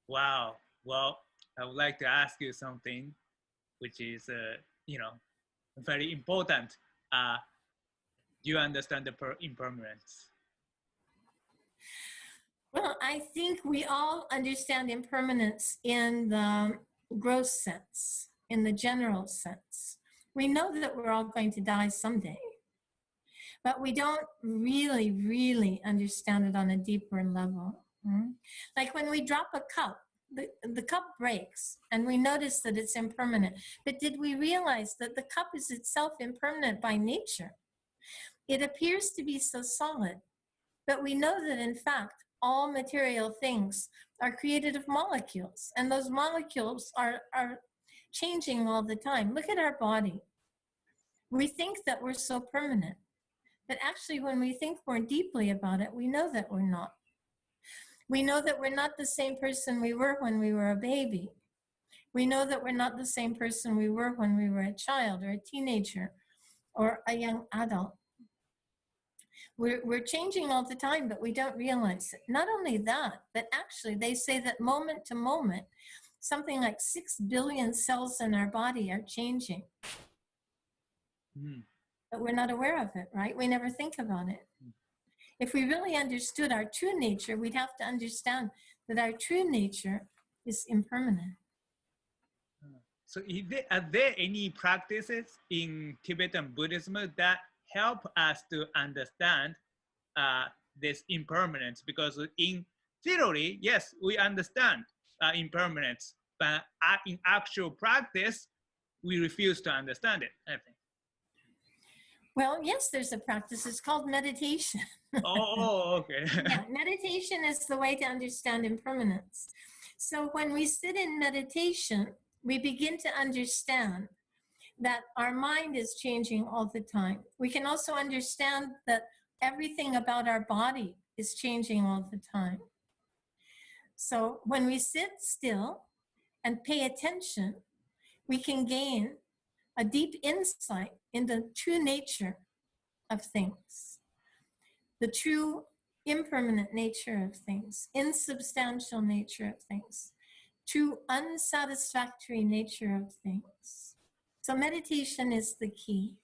Wow. Well, I would like to ask you something, which is, very important. Do you understand the impermanence? Well, I think we all understand impermanence in the gross sense, in the general sense. We know that we're all going to die someday, but we don't really, really understand it on a deeper level. Like when we drop a cup, the cup breaks and we notice that it's impermanent. But did we realize that the cup is itself impermanent by nature? It appears to be so solid, but we know that in fact, all material things are created of molecules, and those molecules are changing all the time. Look at our body. We think that we're so permanent, but actually when we think more deeply about it, we know that we're not. We know that we're not the same person we were when we were a baby. We know that we're not the same person we were when we were a child or a teenager or a young adult. We're changing all the time, but we don't realize it. Not only that, but actually they say that moment to moment, something like 6 billion cells in our body are changing. But we're not aware of it, right? We never think about it. If we really understood our true nature, we'd have to understand that our true nature is impermanent. So are there any practices in Tibetan Buddhism that help us to understand this impermanence? Because in theory, yes, we understand impermanence, but in actual practice, we refuse to understand it, I think. Well, yes, there's a practice. It's called meditation. Oh, okay. Yeah, meditation is the way to understand impermanence. So when we sit in meditation, we begin to understand that our mind is changing all the time. We can also understand that everything about our body is changing all the time. So when we sit still and pay attention, we can gain a deep insight in the true nature of things, the true impermanent nature of things, insubstantial nature of things, true unsatisfactory nature of things. So meditation is the key.